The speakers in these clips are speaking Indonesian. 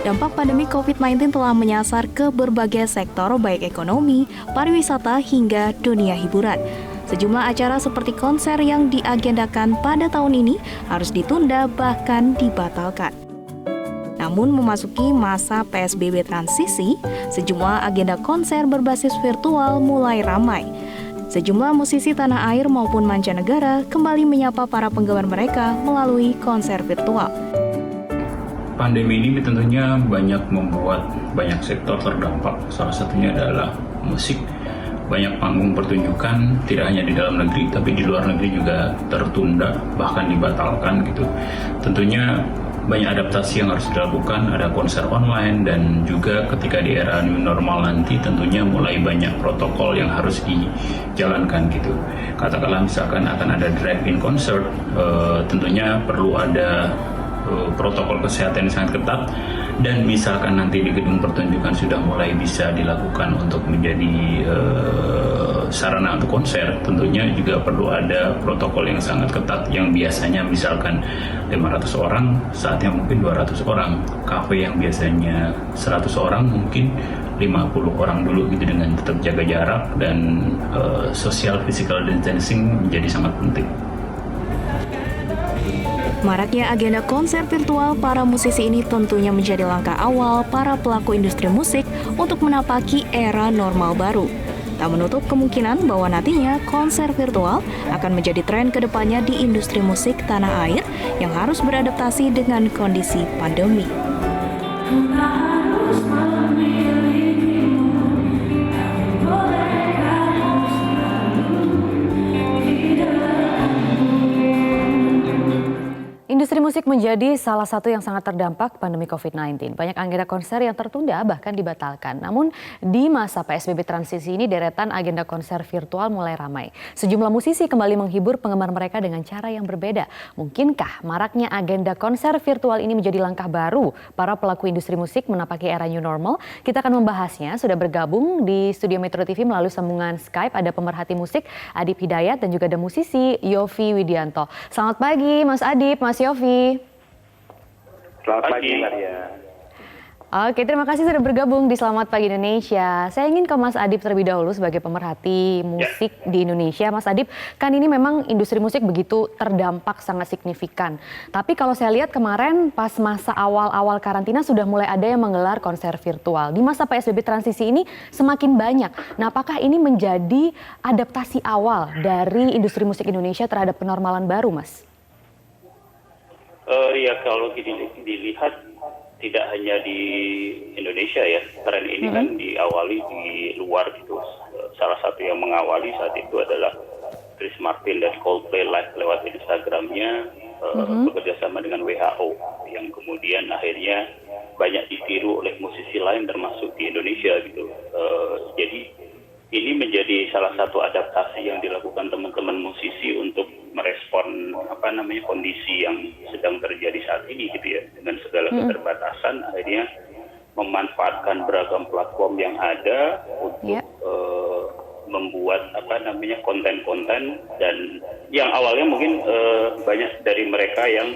Dampak pandemi COVID-19 telah menyasar ke berbagai sektor baik ekonomi, pariwisata hingga dunia hiburan. Sejumlah acara seperti konser yang diagendakan pada tahun ini harus ditunda bahkan dibatalkan. Namun memasuki masa PSBB transisi, sejumlah agenda konser berbasis virtual mulai ramai. Sejumlah musisi tanah air maupun mancanegara kembali menyapa para penggemar mereka melalui konser virtual. Pandemi ini tentunya membuat banyak sektor terdampak. Salah satunya adalah musik. Banyak panggung pertunjukan tidak hanya di dalam negeri tapi di luar negeri juga tertunda bahkan dibatalkan gitu. Tentunya banyak adaptasi yang harus dilakukan, ada konser online dan juga ketika di era new normal nanti tentunya mulai banyak protokol yang harus dijalankan gitu. Katakanlah misalkan akan ada drive-in concert, tentunya perlu ada protokol kesehatan yang sangat ketat, dan misalkan nanti di gedung pertunjukan sudah mulai bisa dilakukan untuk menjadi sarana untuk konser, tentunya juga perlu ada protokol yang sangat ketat yang biasanya misalkan 500 orang, saatnya mungkin 200 orang. Kafe yang biasanya 100 orang mungkin 50 orang dulu gitu, dengan tetap jaga jarak dan social physical distancing menjadi sangat penting. Maraknya agenda konser virtual para musisi ini tentunya menjadi langkah awal para pelaku industri musik untuk menapaki era normal baru. Tak menutup kemungkinan bahwa nantinya konser virtual akan menjadi tren kedepannya di industri musik tanah air yang harus beradaptasi dengan kondisi pandemi. Industri musik menjadi salah satu yang sangat terdampak pandemi COVID-19. Banyak agenda konser yang tertunda bahkan dibatalkan. Namun di masa PSBB transisi ini deretan agenda konser virtual mulai ramai. Sejumlah musisi kembali menghibur penggemar mereka dengan cara yang berbeda. Mungkinkah maraknya agenda konser virtual ini menjadi langkah baru para pelaku industri musik menapaki era new normal? Kita akan membahasnya. Sudah bergabung di studio Metro TV melalui sambungan Skype ada pemerhati musik Adip Hidayat dan juga ada musisi Yofi Widianto. Selamat pagi Mas Adip, Mas Yofi. Selamat pagi, Maria. Oke, terima kasih sudah bergabung di Selamat Pagi Indonesia. Saya ingin ke Mas Adip terlebih dahulu sebagai pemerhati musik di Indonesia. Mas Adip, kan ini memang industri musik begitu terdampak sangat signifikan. Tapi kalau saya lihat kemarin pas masa awal-awal karantina sudah mulai ada yang menggelar konser virtual. Di masa PSBB transisi ini semakin banyak. Nah, apakah ini menjadi adaptasi awal dari industri musik Indonesia terhadap penormalan baru, Mas? Ya kalau dilihat tidak hanya di Indonesia ya, tren ini kan diawali di luar gitu. Salah satu yang mengawali saat itu adalah Chris Martin dan Coldplay live lewat Instagramnya bekerja sama dengan WHO, yang kemudian akhirnya banyak ditiru oleh musisi lain termasuk di Indonesia gitu. Jadi ini menjadi salah satu adaptasi yang dilakukan teman-teman musisi untuk merespon kondisi yang sedang terjadi saat ini gitu ya, dengan segala keterbatasan akhirnya memanfaatkan beragam platform yang ada untuk membuat konten-konten, dan yang awalnya mungkin banyak dari mereka yang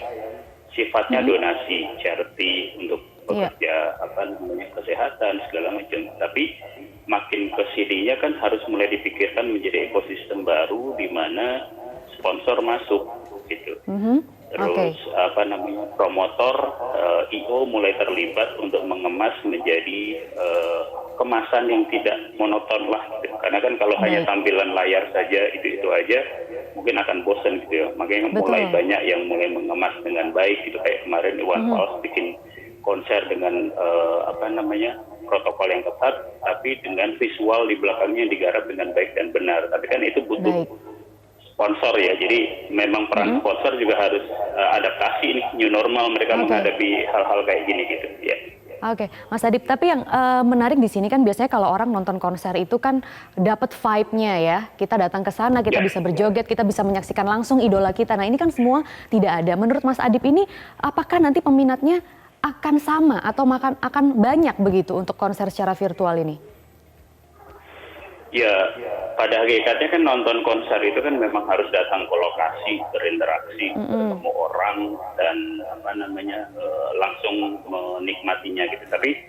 sifatnya donasi charity untuk bekerja kesehatan segala macam, tapi makin kesininya kan harus mulai dipikirkan menjadi ekosistem baru di mana sponsor masuk gitu. Terus promotor IO mulai terlibat untuk mengemas menjadi kemasan yang tidak monoton lah gitu. Karena kan kalau hanya tampilan layar saja itu aja mungkin akan bosan gitu ya. Makanya mulai banyak yang mulai mengemas dengan baik gitu, kayak kemarin Iwan Fals bikin konser dengan protokol yang ketat tapi dengan visual di belakangnya digarap dengan baik dan benar. Tapi kan itu butuh sponsor ya, jadi memang peran sponsor juga harus adaptasi ini new normal mereka menghadapi hal-hal kayak gini gitu ya. Oke, Mas Adip, tapi yang menarik di sini kan biasanya kalau orang nonton konser itu kan dapat vibe-nya ya. Kita datang ke sana, kita bisa berjoget, kita bisa menyaksikan langsung idola kita. Nah, ini kan semua tidak ada. Menurut Mas Adip ini apakah nanti peminatnya akan sama atau akan banyak begitu untuk konser secara virtual ini? Ya, pada hakikatnya kan nonton konser itu kan memang harus datang ke lokasi, berinteraksi, ketemu orang dan langsung menikmatinya gitu. Tapi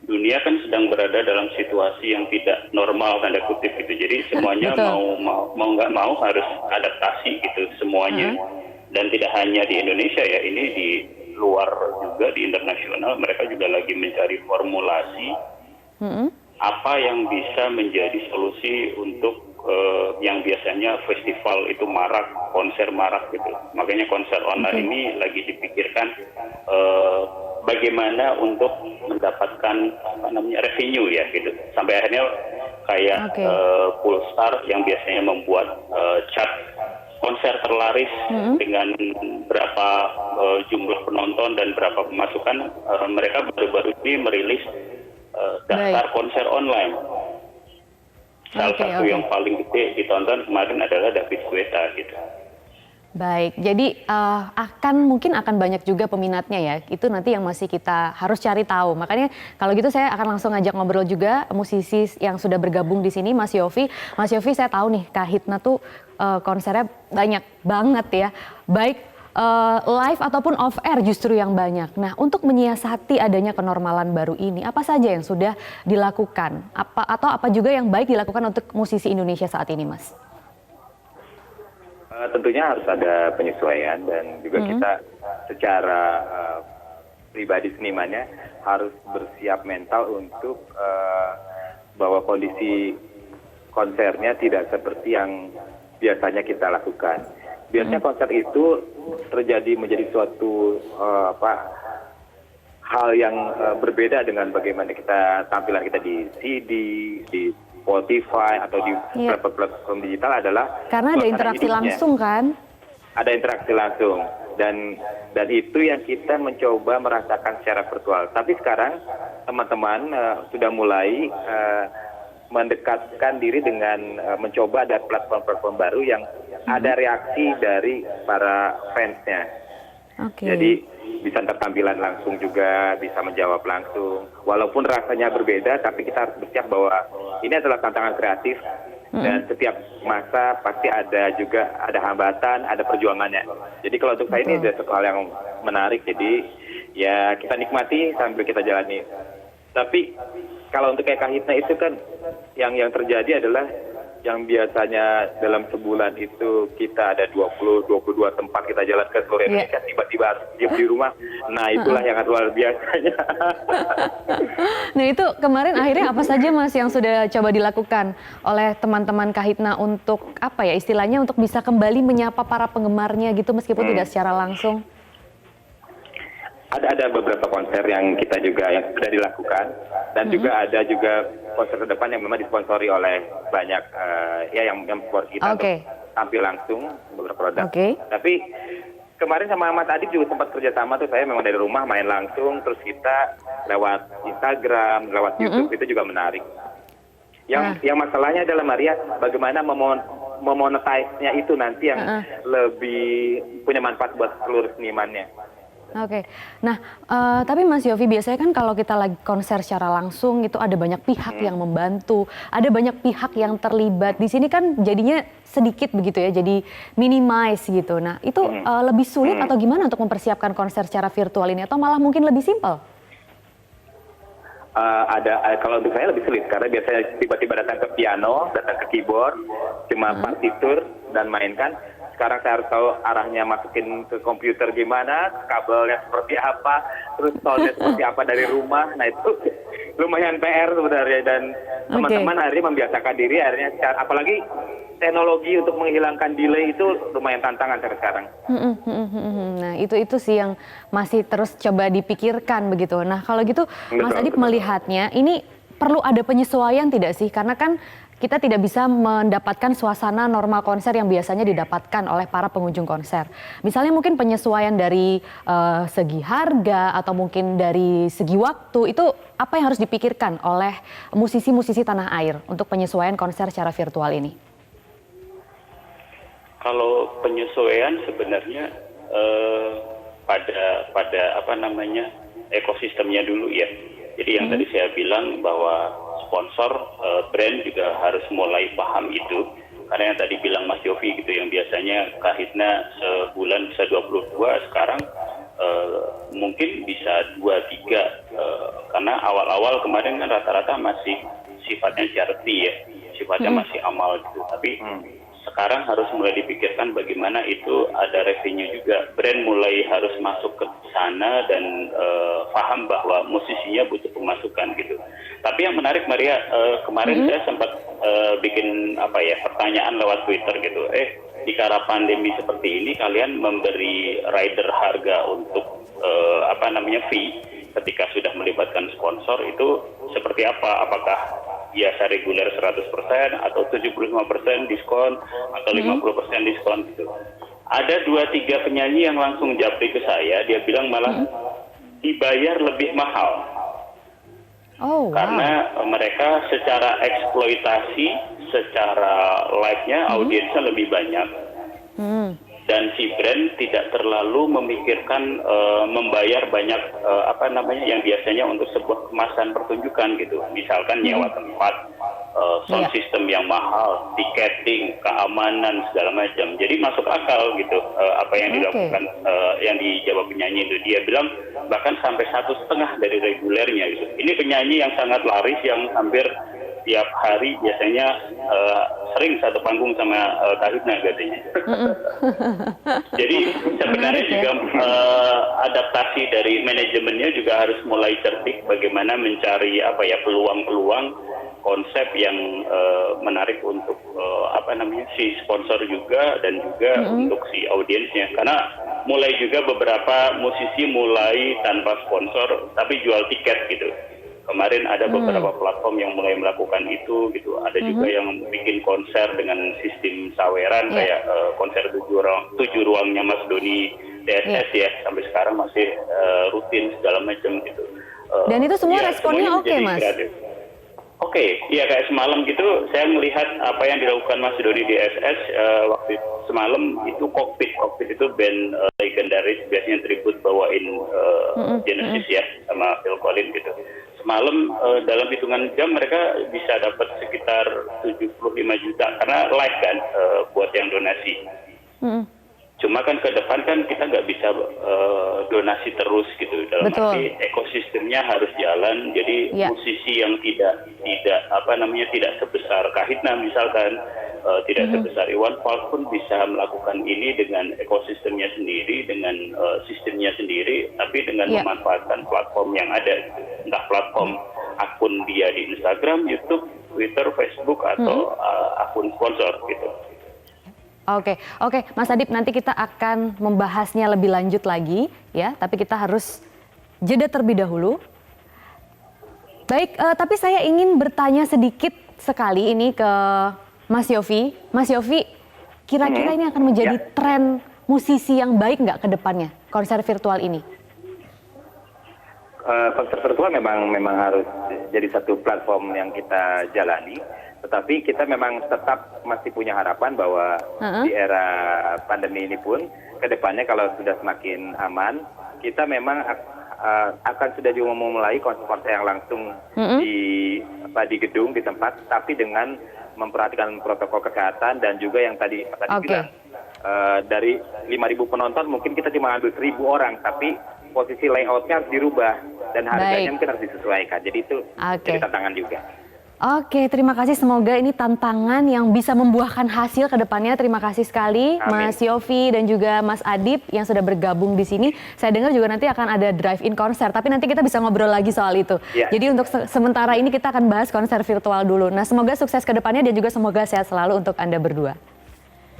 dunia kan sedang berada dalam situasi yang tidak normal tanda kutip gitu. Jadi semuanya mau nggak mau harus adaptasi gitu semuanya. Dan tidak hanya di Indonesia ya, ini di luar juga di internasional mereka juga lagi mencari formulasi apa yang bisa menjadi solusi untuk yang biasanya festival itu marak, konser marak gitu. Makanya konser online ini lagi dipikirkan bagaimana untuk mendapatkan revenue ya gitu. Sampai akhirnya kayak Pulsar yang biasanya membuat chart konser terlaris dengan berapa jumlah penonton dan berapa pemasukan, mereka baru-baru ini merilis daftar konser online. Salah satu yang paling gede ditonton kemarin adalah David Guetta gitu. Baik, jadi mungkin akan banyak juga peminatnya ya. Itu nanti yang masih kita harus cari tahu. Makanya kalau gitu saya akan langsung ngajak ngobrol juga musisi yang sudah bergabung di sini, Mas Yofi. Mas Yofi, saya tahu nih Kahitna tuh konsernya banyak banget ya. Baik live ataupun off air justru yang banyak. Nah, untuk menyiasati adanya kenormalan baru ini, apa saja yang sudah dilakukan? Apa juga yang baik dilakukan untuk musisi Indonesia saat ini, Mas? Tentunya harus ada penyesuaian dan juga kita secara pribadi senimannya harus bersiap mental untuk bahwa kondisi konsernya tidak seperti yang biasanya kita lakukan. Biasanya konser itu menjadi suatu hal yang berbeda dengan bagaimana tampilan kita di CD, di Spotify atau di platform digital adalah karena ada interaksi langsung kan? Ada interaksi langsung dan itu yang kita mencoba merasakan secara virtual. Tapi sekarang teman-teman sudah mulai mendekatkan diri dengan mencoba ada platform-platform baru yang ada reaksi dari para fansnya. Jadi bisa tampilan langsung juga, bisa menjawab langsung. Walaupun rasanya berbeda, tapi kita harus bersiap bahwa ini adalah tantangan kreatif dan setiap masa pasti ada hambatan, ada perjuangannya. Jadi kalau untuk saya ini ada satu hal yang menarik. Jadi ya kita nikmati sambil kita jalani. Tapi kalau untuk kayak Kahitna itu kan yang terjadi adalah yang biasanya dalam sebulan itu kita ada 22 tempat kita jalan ke seluruh Indonesia, tiba-tiba harus diam di rumah. Nah itulah yang luar biasanya. Nah itu kemarin akhirnya apa saja Mas yang sudah coba dilakukan oleh teman-teman Kahitna untuk istilahnya untuk bisa kembali menyapa para penggemarnya gitu meskipun tidak secara langsung? Ada beberapa konser yang kita juga yang sudah dilakukan dan juga ada juga konser ke depan yang memang disponsori oleh banyak yang support kita untuk tampil langsung beberapa produk. Tapi kemarin sama Mas Adib juga sempat kerjasama tuh, saya memang dari rumah main langsung, terus kita lewat Instagram, lewat YouTube itu juga menarik. Yang masalahnya adalah Maria, bagaimana memonetize-nya itu nanti yang lebih punya manfaat buat seluruh senimannya. Nah tapi Mas Yofi biasanya kan kalau kita lagi konser secara langsung itu ada banyak pihak yang membantu, ada banyak pihak yang terlibat. Di sini kan jadinya sedikit begitu ya, jadi minimize gitu. Nah itu lebih sulit atau gimana untuk mempersiapkan konser secara virtual ini atau malah mungkin lebih simpel? Kalau untuk saya lebih sulit karena biasanya tiba-tiba datang ke piano, datang ke keyboard, cuma partitur dan mainkan. Sekarang saya harus tahu arahnya masukin ke komputer gimana, kabelnya seperti apa, terus soundnya seperti apa dari rumah. Nah itu lumayan PR sebenarnya dan teman-teman akhirnya membiasakan diri akhirnya, apalagi teknologi untuk menghilangkan delay itu lumayan tantangan sampai sekarang. Nah itu sih yang masih terus coba dipikirkan begitu. Nah kalau gitu Mas Adib melihatnya ini perlu ada penyesuaian tidak sih? Karena kan kita tidak bisa mendapatkan suasana normal konser yang biasanya didapatkan oleh para pengunjung konser. Misalnya mungkin penyesuaian dari segi harga atau mungkin dari segi waktu, itu apa yang harus dipikirkan oleh musisi-musisi tanah air untuk penyesuaian konser secara virtual ini? Kalau penyesuaian sebenarnya pada ekosistemnya dulu ya. Jadi yang tadi saya bilang bahwa sponsor, brand juga harus mulai paham itu. Karena yang tadi bilang Mas Yofi gitu, yang biasanya Kahitna sebulan bisa 22, sekarang mungkin bisa 23, karena awal-awal kemarin kan rata-rata masih sifatnya charity ya, sifatnya masih amal gitu. Tapi sekarang harus mulai dipikirkan bagaimana itu ada revenue juga. Brand mulai harus masuk ke sana dan paham bahwa musisinya butuh pemasukan gitu. Tapi yang menarik Maria, kemarin saya sempat bikin pertanyaan lewat Twitter gitu. Di kala pandemi seperti ini kalian memberi rider harga untuk fee ketika sudah melibatkan sponsor itu seperti apa? Apakah biasa reguler 100% atau 75% diskon atau 50% diskon gitu. Ada 2-3 penyanyi yang langsung japri ke saya, dia bilang malah dibayar lebih mahal. Oh, wow. Karena mereka secara eksploitasi, secara live-nya audiensnya lebih banyak. Dan si brand tidak terlalu memikirkan membayar banyak yang biasanya untuk sebuah kemasan pertunjukan gitu. Misalkan nyewa tempat, sound system yang mahal, tiketing, keamanan segala macam. Jadi masuk akal gitu apa yang dilakukan, yang dijawab penyanyi itu. Dia bilang bahkan sampai 1,5 dari regulernya gitu. Ini penyanyi yang sangat laris, yang hampir tiap hari biasanya sering satu panggung sama Kahitna katanya. Jadi sebenarnya juga adaptasi dari manajemennya juga harus mulai cerdik bagaimana mencari peluang-peluang konsep yang menarik untuk si sponsor juga dan juga untuk si audiensnya. Karena mulai juga beberapa musisi mulai tanpa sponsor tapi jual tiket gitu. Kemarin ada beberapa platform yang mulai melakukan itu gitu. Ada juga yang bikin konser dengan sistem saweran kayak konser 7 ruangnya Mas Doni DSS ya, sampai sekarang masih rutin segala macam gitu. Dan itu semua responnya oke, Mas? Oke, ya kayak semalam gitu saya melihat apa yang dilakukan Mas Doni DSS waktu semalam itu Cockpit itu band legendaris, biasanya tribute bawain Genesis ya sama Phil Collins gitu. Semalam dalam hitungan jam mereka bisa dapat sekitar 75 juta karena live kan buat yang donasi. Cuma kan ke depan kan kita nggak bisa donasi terus gitu, dalam arti ekosistemnya harus jalan. Jadi musisi yang tidak sebesar Kahitna misalkan, tidak sebesar Iwan Fals pun bisa melakukan ini dengan ekosistemnya sendiri, dengan sistemnya sendiri, tapi dengan memanfaatkan platform yang ada, entah platform akun dia di Instagram, YouTube, Twitter, Facebook atau akun sponsor gitu. Oke, Mas Adip, nanti kita akan membahasnya lebih lanjut lagi ya, tapi kita harus jeda terlebih dahulu. Baik, tapi saya ingin bertanya sedikit sekali ini ke Mas Yofi. Mas Yofi, kira-kira ini akan menjadi tren musisi yang baik nggak ke depannya, konser virtual ini? Konser virtual memang harus jadi satu platform yang kita jalani. Tetapi kita memang tetap masih punya harapan bahwa di era pandemi ini pun ke depannya kalau sudah semakin aman, kita memang akan sudah juga memulai konser-konser yang langsung di gedung, di tempat, tapi dengan memperhatikan protokol kesehatan dan juga yang tadi bilang, dari 5.000 penonton mungkin kita cuma ambil 1.000 orang, tapi posisi layoutnya harus dirubah dan harganya mungkin harus disesuaikan. Jadi itu jadi tantangan juga. Oke, terima kasih. Semoga ini tantangan yang bisa membuahkan hasil ke depannya. Terima kasih sekali Mas Yofi dan juga Mas Adip yang sudah bergabung di sini. Saya dengar juga nanti akan ada drive-in konser, tapi nanti kita bisa ngobrol lagi soal itu. Jadi untuk sementara ini kita akan bahas konser virtual dulu. Nah, semoga sukses ke depannya dan juga semoga sehat selalu untuk Anda berdua.